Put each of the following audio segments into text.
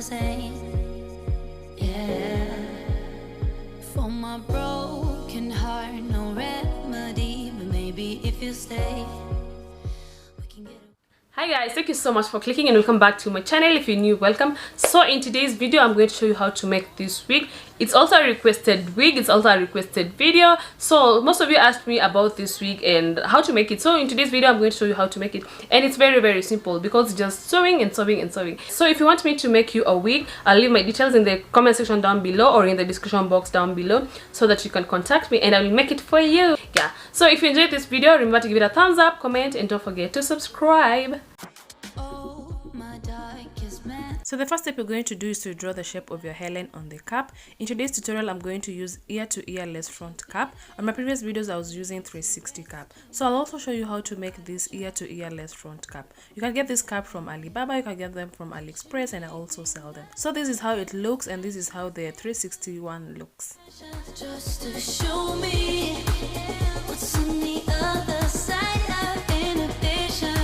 same. Yeah. For my broken heart, no remedy, but maybe if you stay, we can get. Hi guys, thank you so much for clicking and welcome back to my channel. If you're new, welcome. So in today's video I'm going to show you how to make this wig. It's also a requested wig, it's also a requested video. So most of you asked me about this wig and how to make it. So in today's video I'm going to show you how to make it, and it's very simple because it's just sewing and sewing and sewing. So if you want me to make you a wig, I'll leave my details in the comment section down below or in the description box down below so that you can contact me and I will make it for you. Yeah, so if you enjoyed this video, remember to give it a thumbs up, comment, and don't forget to subscribe. So the first step you're going to do is to draw the shape of your hairline on the cap. In today's tutorial I'm going to use ear to ear lace front cap. On my previous videos I was using 360 cap. So I'll also show you how to make this ear to ear lace front cap. You can get this cap from Alibaba, you can get them from AliExpress, and I also sell them. So this is how it looks and this is how the 360 one looks. Just to show me what's on the other side of inhibition.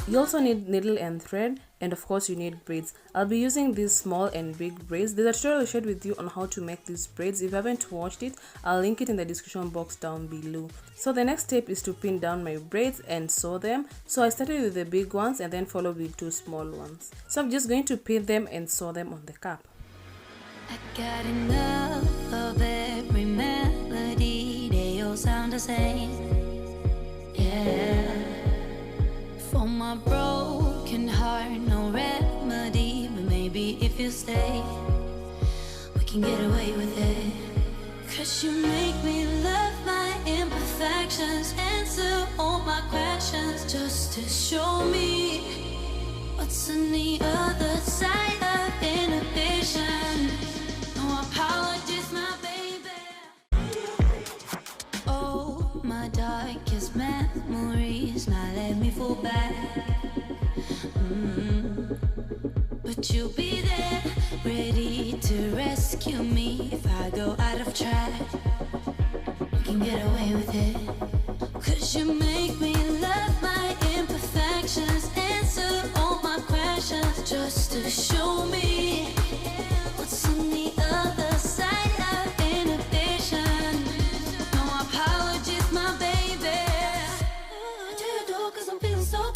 You also need needle and thread, and of course you need braids. I'll be using these small and big braids. There's a tutorial I shared with you on how to make these braids. If you haven't watched it, I'll link it in the description box down below. So the next step is to pin down my braids and sew them. So I started with the big ones and then followed with two small ones. So I'm just going to pin them and sew them on the cap. I got enough of every melody, they all sound the same. Yeah. For my broken heart, no remedy, but maybe if you stay, we can get away with it. Cause you make me love my imperfections, answer all my questions, just to show me what's on the other side of inhibition. No apologies, my baby. Oh, my darkest memories, now let me fall back. But you'll be there, ready to rescue me if I go out of track. We can get away with it. Cause you make me love my imperfections, answer all my questions, just to show me what's on the other side of inhibition. No apologies, my baby. I do it all cause I'm feeling so.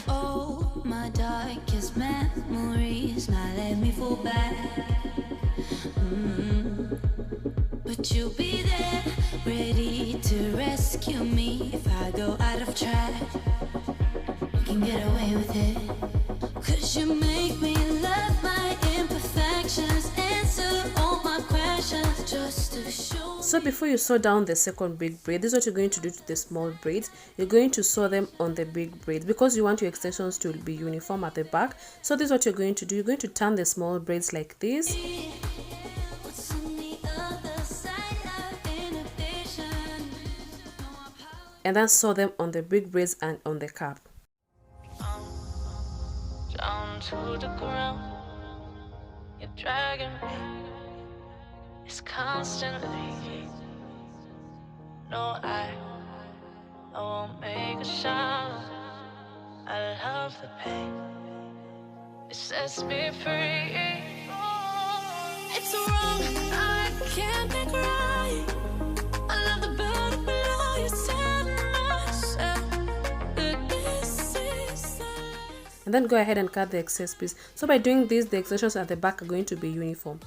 Oh, my darkest memories, now let me fall back. But you'll be there, ready to rescue me if I go out of track. We can get away with it. Cause you make me love my imperfections, answer all my questions, just to show. So before you sew down the second big braid, this is what you're going to do to the small braids. You're going to sew them on the big braids because you want your extensions to be uniform at the back. So this is what you're going to do. You're going to turn the small braids like this. And then sew them on the big braids and on the cap. Down to the ground, you're dragging me. It's constantly. No, I won't make a sound. I love the pain. It sets me free. It's wrong, I can't make right. I love the bird below you, tell myself that this is. And then go ahead and cut the excess piece. So by doing this, the extensions at the back are going to be uniform.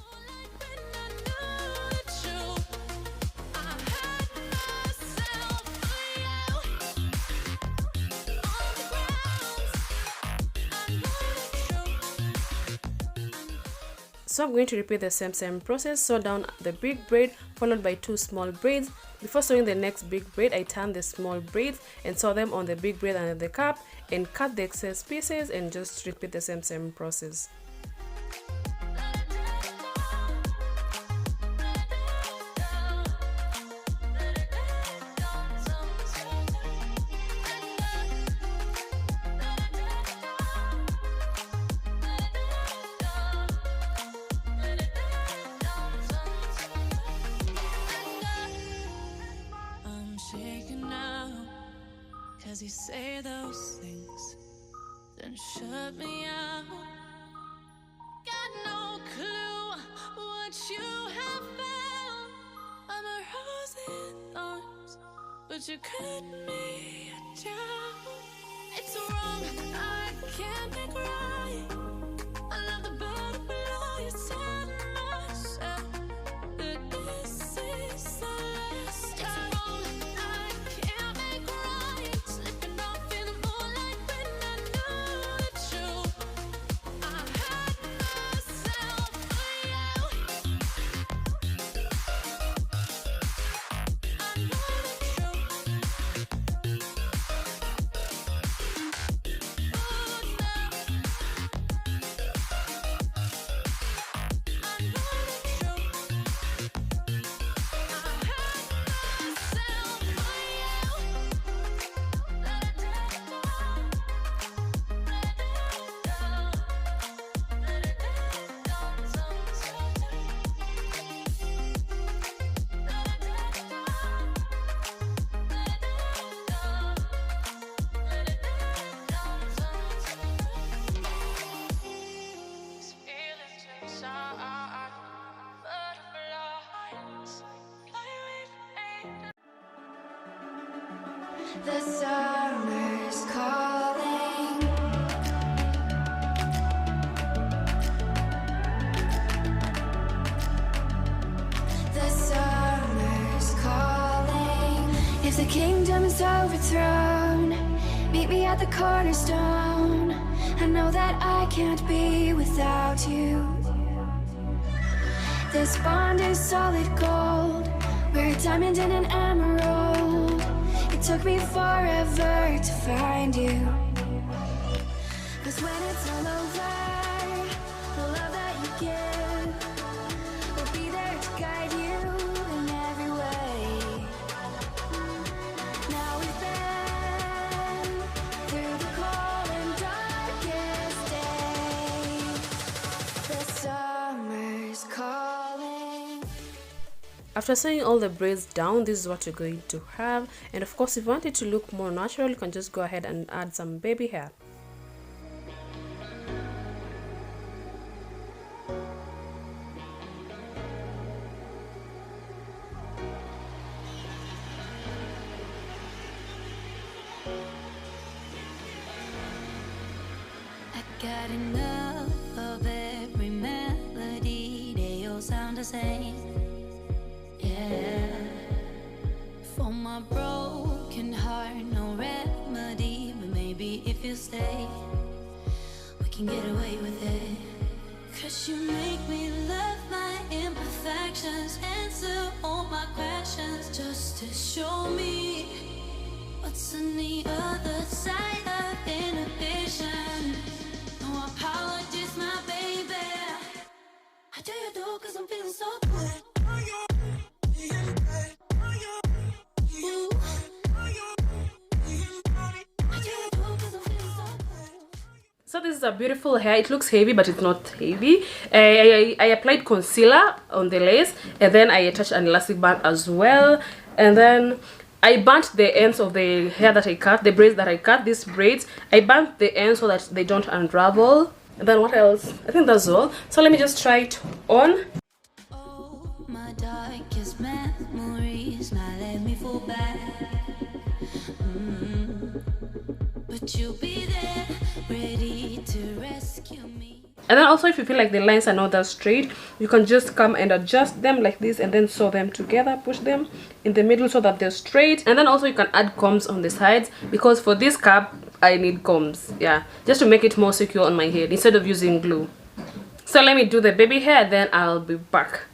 So I'm going to repeat the same process. Sew down the big braid followed by two small braids. Before sewing the next big braid, I turn the small braids and sew them on the big braid and the cap and cut the excess pieces and just repeat the same process. Shaking now, 'cause you say those things then shut me out. Got no clue what you have found. I'm a rose in thorns, but you cut me down. It's wrong, I can't make right. I love the butterfly you set myself, but this is the last time. It's wrong, I can't make right. Slipping off in the moonlight when I knew the truth. I had myself for you. I know the truth. Oh, no. The summer's calling. The summer's calling. If the kingdom is overthrown, meet me at the cornerstone. I know that I can't be without you. This bond is solid gold. We're a diamond and an emerald. It took me forever to find you. 'Cause when it's all over, the love that you give will be there to guide you in every way. Now we've been through the cold and darkest days. The summer's calling. After sewing all the braids down, this is what you're going to have. And of course, if you want it to look more natural, you can just go ahead and add some baby hair. I got enough of every melody. They all sound the same. Yeah. For my broken heart, no remedy. But maybe if you stay, we can get away with it. 'Cause you make me love my imperfections, answer all my questions, just to show me what's on the other side of inhibition. No apologies, my baby. I do you do 'cause I'm feeling so good. Ooh. I do you do 'cause I'm feeling so good. So this is a beautiful hair. It looks heavy, but it's not heavy. I applied concealer on the lace, and then I attached an elastic band as well, and then I burnt the ends of the hair that I cut, the braids that I cut, these braids. I burnt the ends so that they don't unravel. And then what else? I think that's all. So let me just try it on. Oh, my darkest memories, now let me fall back. But you'll be there, ready to rescue me. And then also, if you feel like the lines are not that straight, you can just come and adjust them like this and then sew them together, push them in the middle so that they're straight. And then also you can add combs on the sides, because for this cap I need combs, yeah, just to make it more secure on my head instead of using glue. So let me do the baby hair, then I'll be back.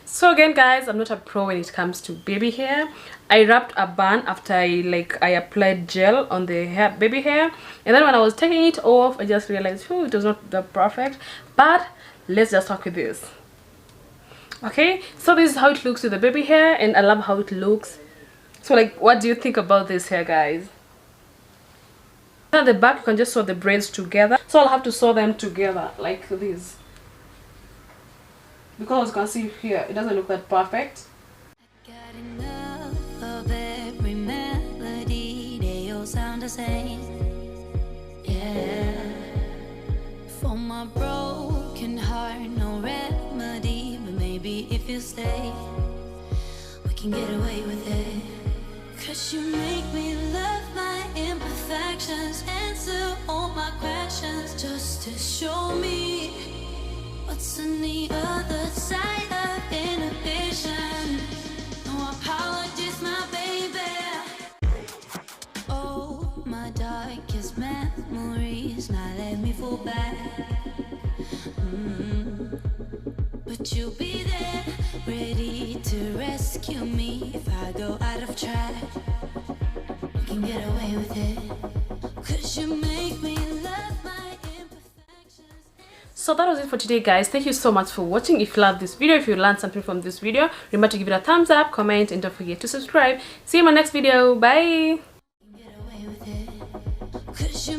So again, guys, I'm not a pro when it comes to baby hair. I wrapped a band after I applied gel on the hair, baby hair, and then when I was taking it off, I just realized, oh, it was not that perfect. But let's just talk with this. Okay, so this is how it looks with the baby hair, and I love how it looks. So like, what do you think about this hair, guys? At the back, you can just sew the braids together. So I'll have to sew them together like this, because as you can see here, it doesn't look that perfect. Got enough of every melody, they all sound the same. Yeah. my broken heart, no remedy. But maybe if you stay, we can get away with it. 'Cause you make me love my imperfections, answer all my questions, just to show me what's on the other side of inhibition. No apologies, my baby. Oh, my darkest memories, now let me fall back. But you'll be there, ready to rescue me if I go out of track. You can get away with it, 'cause you make me love my imperfections. So that was it for today, guys. Thank you so much for watching. If you loved this video, if you learned something from this video, remember to give it a thumbs up, comment, and don't forget to subscribe. See you in my next video. Bye. Get away with it, 'cause you